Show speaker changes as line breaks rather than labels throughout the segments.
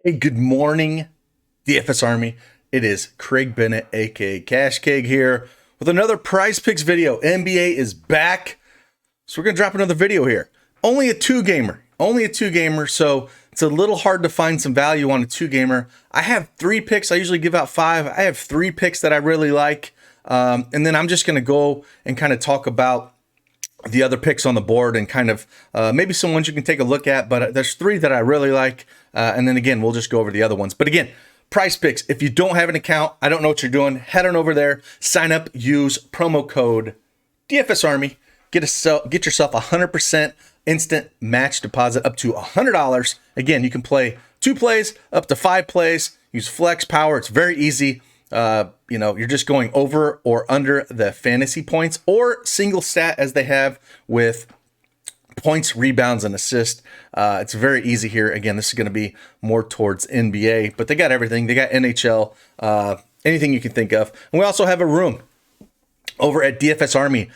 Hey, good morning, DFSArmy. It is Craig Bennett, aka Cash Keg, here with another Prizepicks video. NBA is back, so we're gonna drop another video here. Only a two-gamer, so it's a little hard to find some value on a two-gamer. I have 3 picks. I usually give out 5. I have 3 picks that I really like, and then I'm just gonna go and kind of talk about the other picks on the board and kind of maybe some ones you can take a look at, but there's 3 that I really like. And then again, we'll just go over the other ones. But again, Prizepicks, if you don't have an account, I don't know what you're doing, head on over there, sign up, use promo code DFSArmy, get yourself 100% instant match deposit up to $100. Again, you can play 2 plays, up to 5 plays, use flex power. It's very easy. You're just going over or under the fantasy points or single stat as they have with points, rebounds, and assists. It's very easy here. Again, this is going to be more towards NBA, but they got everything. They got NHL, anything you can think of. And we also have a room over at DFSArmy,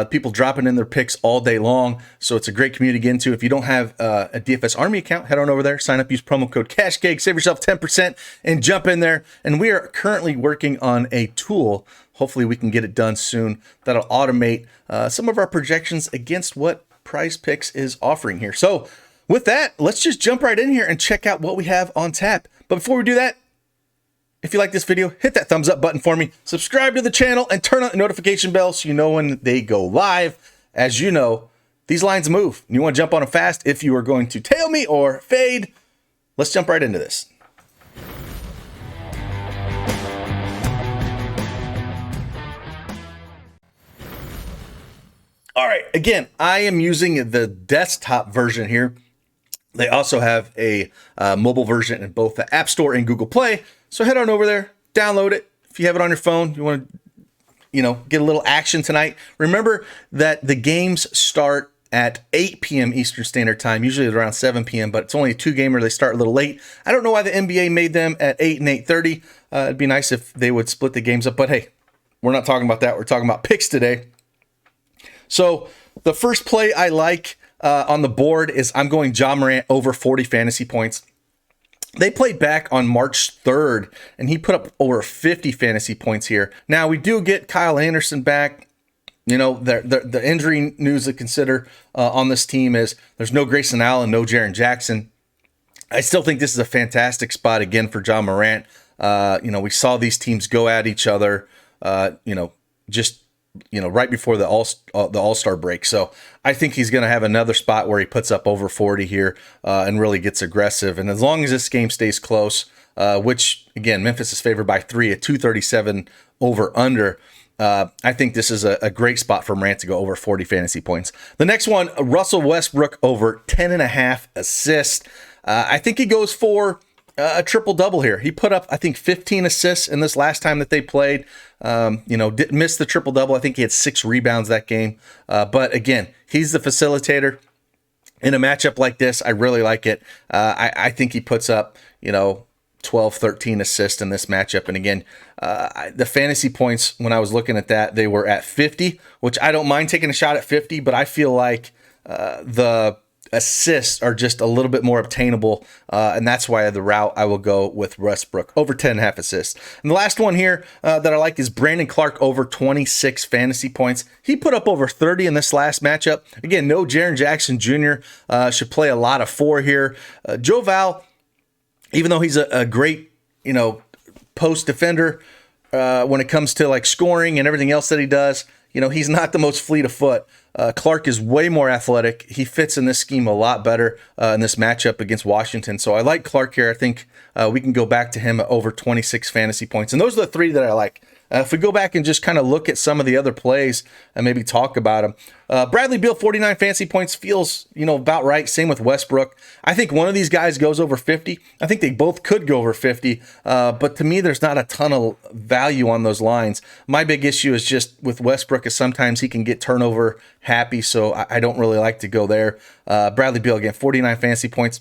people dropping in their picks all day long. So it's a great community to get into. If you don't have a DFSArmy account, head on over there, sign up, use promo code CashCake, save yourself 10% and jump in there. And we are currently working on a tool. Hopefully we can get it done soon. That'll automate some of our projections against what Prizepicks is offering here. So with that, let's just jump right in here and check out what we have on tap. But before we do that, if you like this video, hit that thumbs up button for me, subscribe to the channel, and turn on the notification bell so you know when they go live. As you know, these lines move. You want to jump on them fast if you are going to tail me or fade. Let's jump right into this. All right, again, I am using the desktop version here. They also have a mobile version in both the App Store and Google Play. So head on over there, download it. If you have it on your phone, you want to, get a little action tonight. Remember that the games start at 8 p.m. Eastern Standard Time, usually around 7 p.m., but it's only a 2-gamer. They start a little late. I don't know why the NBA made them at 8 and 8:30. It'd be nice if they would split the games up, but hey, we're not talking about that. We're talking about picks today. So the first play I like on the board is I'm going Ja Morant over 40 fantasy points. They played back on March 3rd, and he put up over 50 fantasy points here. Now, we do get Kyle Anderson back. The injury news to consider on this team is there's no Grayson Allen, no Jaren Jackson. I still think this is a fantastic spot, again, for Ja Morant. We saw these teams go at each other, right before the All-Star break. So I think he's going to have another spot where he puts up over 40 here and really gets aggressive. And as long as this game stays close, which, again, Memphis is favored by 3 at 237 over under, I think this is a great spot for Morant to go over 40 fantasy points. The next one, Russell Westbrook over 10.5 assists. I think he goes for a triple-double here. He put up, I think, 15 assists in this last time that they played. Didn't miss the triple-double. I think he had 6 rebounds that game. But again, he's the facilitator. In a matchup like this, I really like it. I think he puts up, 12, 13 assists in this matchup. And again, the fantasy points, when I was looking at that, they were at 50, which I don't mind taking a shot at 50, but I feel like the assists are just a little bit more obtainable, and that's why the route I will go with Westbrook over 10.5 assists. And the last one here that I like is Brandon Clarke over 26 fantasy points. He put up over 30 in this last matchup. Again, no Jaren Jackson Jr. Should play a lot of 4 here. Joe Val, even though he's a great post defender when it comes to like scoring and everything else that he does, he's not the most fleet of foot. Clarke is way more athletic. He fits in this scheme a lot better in this matchup against Washington. So I like Clarke here. I think we can go back to him at over 26 fantasy points. And those are the 3 that I like. If we go back and just kind of look at some of the other plays and maybe talk about them. Bradley Beal, 49 fantasy points feels, about right. Same with Westbrook. I think one of these guys goes over 50. I think they both could go over 50. But to me, there's not a ton of value on those lines. My big issue is just with Westbrook is sometimes he can get turnover happy. So I don't really like to go there. Bradley Beal, again, 49 fantasy points.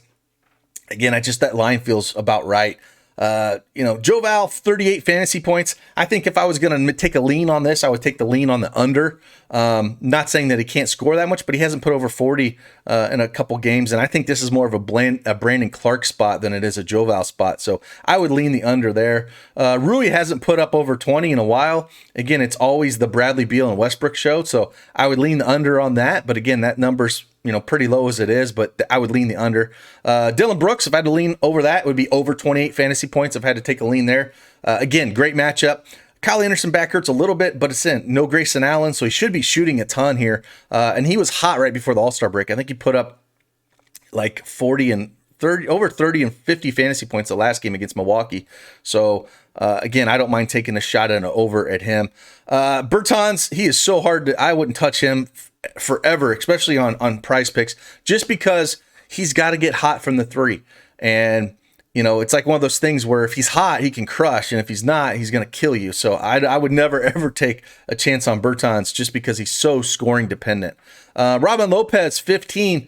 Again, that line feels about right. Joe Val, 38 fantasy points. I think if I was going to take a lean on this, I would take the lean on the under. Not saying that he can't score that much, but he hasn't put over 40 in a couple games. And I think this is more of a Brandon Clarke spot than it is a Joe Val spot. So I would lean the under there. Rui hasn't put up over 20 in a while. Again, it's always the Bradley Beal and Westbrook show. So I would lean the under on that. But again, that number's pretty low as it is, but I would lean the under. Dylan Brooks, if I had to lean over that, it would be over 28 fantasy points. I've had to take a lean there. Again, great matchup. Kyle Anderson back hurts a little bit, but it's in. No Grayson Allen, so he should be shooting a ton here. And he was hot right before the All-Star break. I think he put up like 40 and 30, over 30 and 50 fantasy points the last game against Milwaukee. So again, I don't mind taking a shot at an over at him. Bertans, he is so hard I wouldn't touch him forever, especially on Prizepicks, just because he's got to get hot from the three. And it's like one of those things where if he's hot, he can crush, and if he's not, he's going to kill you. So I would never, ever take a chance on Bertans just because he's so scoring dependent. Robin Lopez, 15.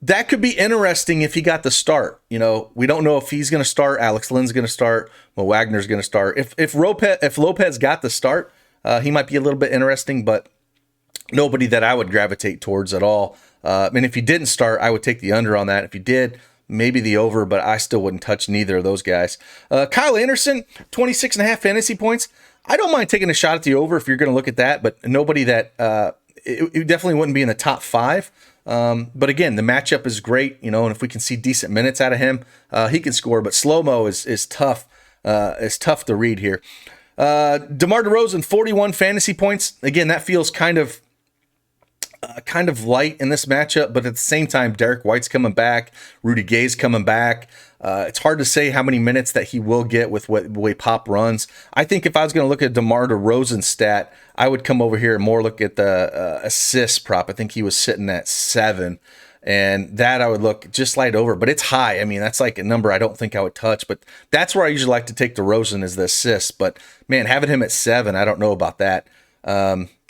That could be interesting if he got the start. We don't know if he's going to start. Alex Lynn's going to start. Mo Wagner's going to start. If Lopez got the start, he might be a little bit interesting, but nobody that I would gravitate towards at all. And if he didn't start, I would take the under on that. If he did, maybe the over, but I still wouldn't touch neither of those guys. Kyle Anderson, 26.5 fantasy points. I don't mind taking a shot at the over if you're going to look at that, but nobody that it definitely wouldn't be in the top 5. But again, the matchup is great, and if we can see decent minutes out of him, he can score. But slow-mo is tough. It's tough to read here. DeMar DeRozan, 41 fantasy points. Again, that feels kind of light in this matchup, but at the same time, Derek White's coming back, Rudy Gay's coming back. It's hard to say how many minutes that he will get with the way Pop runs. I think if I was going to look at DeMar DeRozan's stat, I would come over here and more look at the assist prop. I think he was sitting at 7, and that I would look just slide over, but it's high. I mean, that's like a number I don't think I would touch, but that's where I usually like to take DeRozan as the assist. But man, having him at 7, I don't know about that.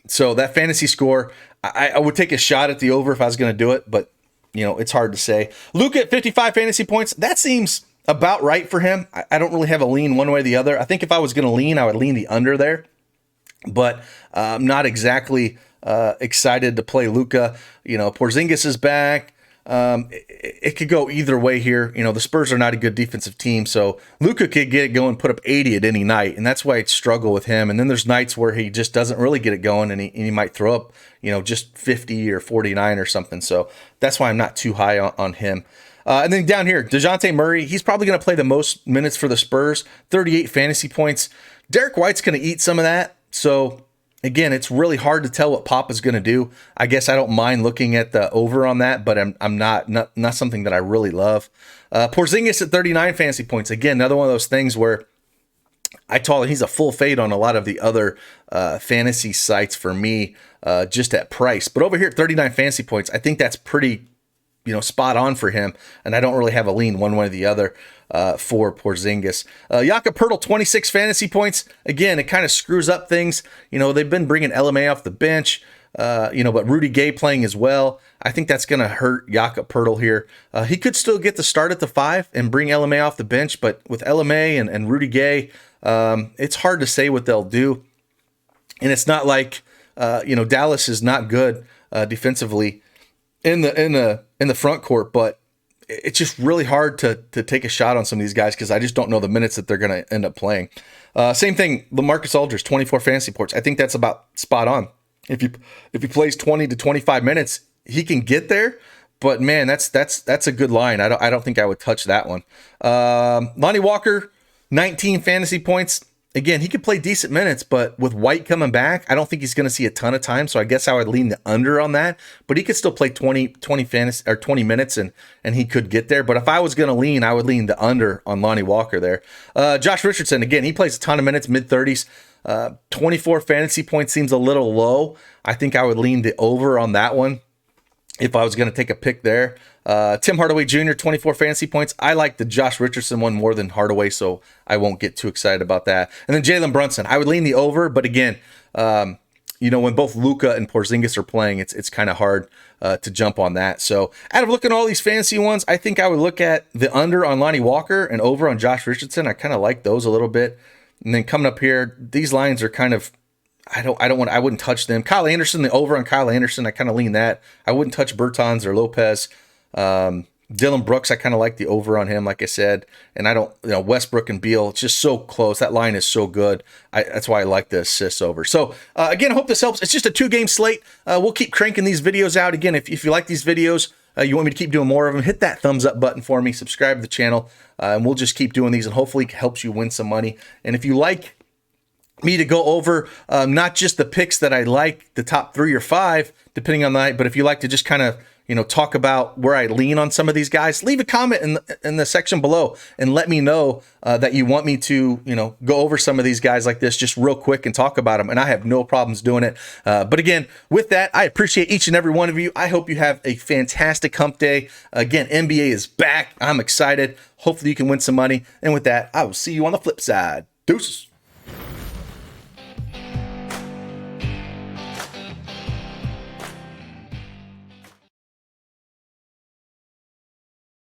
So that fantasy score, I would take a shot at the over if I was going to do it, but it's hard to say. Luka at 55 fantasy points, that seems about right for him. I don't really have a lean one way or the other. I think if I was going to lean, I would lean the under there, but I'm not exactly excited to play Luka. Porzingis is back. It could go either way here. The Spurs are not a good defensive team, so Luka could get it going, put up 80 at any night, and that's why I'd struggle with him. And then there's nights where he just doesn't really get it going, and he might throw up, just 50 or 49 or something. So that's why I'm not too high on him. And then down here, Dejounte Murray, he's probably going to play the most minutes for the Spurs, 38 fantasy points. Derek White's going to eat some of that, so again, it's really hard to tell what Pop is going to do. I guess I don't mind looking at the over on that, but I'm not something that I really love. Porzingis at 39 fantasy points. Again, another one of those things where I told him he's a full fade on a lot of the other fantasy sites for me, just at price. But over here at 39 fantasy points, I think that's pretty spot on for him, and I don't really have a lean one way or the other for Porzingis. Jakob Poeltl, 26 fantasy points. Again, it kind of screws up things. They've been bringing LMA off the bench, but Rudy Gay playing as well. I think that's going to hurt Jakob Poeltl here. He could still get the start at the 5 and bring LMA off the bench, but with LMA and Rudy Gay, it's hard to say what they'll do. And it's not like, Dallas is not good defensively in the front court, but it's just really hard to take a shot on some of these guys because I just don't know the minutes that they're going to end up playing. Same thing, LaMarcus Aldridge, 24 fantasy points. I think that's about spot on. If he plays 20 to 25 minutes, he can get there. But man, that's a good line. I don't think I would touch that one. Lonnie Walker, 19 fantasy points. Again, he could play decent minutes, but with White coming back, I don't think he's going to see a ton of time. So I guess I would lean the under on that. But he could still play 20 fantasy or 20 minutes, and he could get there. But if I was going to lean, I would lean the under on Lonnie Walker there. Josh Richardson, again, he plays a ton of minutes, mid-30s. 24 fantasy points seems a little low. I think I would lean the over on that one if I was going to take a pick there. Tim Hardaway Jr., 24 fantasy points. I like the Josh Richardson one more than Hardaway, so I won't get too excited about that. And then Jalen Brunson, I would lean the over, but again, when both Luka and Porzingis are playing, it's kind of hard to jump on that. So out of looking at all these fantasy ones, I think I would look at the under on Lonnie Walker and over on Josh Richardson. I kind of like those a little bit. And then coming up here, these lines are kind of, I wouldn't touch them. Kyle Anderson, the over on Kyle Anderson, I kind of lean that. I wouldn't touch Bertans or Lopez. Dylan Brooks, I kind of like the over on him, like I said. And I don't, Westbrook and Beal, it's just so close. That line is so good. That's why I like the assists over. So, again, I hope this helps. It's just a 2-game slate. We'll keep cranking these videos out. Again, if you like these videos, you want me to keep doing more of them, hit that thumbs up button for me, subscribe to the channel, and we'll just keep doing these, and hopefully it helps you win some money. And if you like me to go over not just the picks that I like, the top 3 or 5, depending on the night, but if you like to just kind of talk about where I lean on some of these guys, leave a comment in the section below and let me know that you want me to, go over some of these guys like this just real quick and talk about them. And I have no problems doing it. But again, with that, I appreciate each and every one of you. I hope you have a fantastic hump day. Again, NBA is back. I'm excited. Hopefully you can win some money. And with that, I will see you on the flip side. Deuces.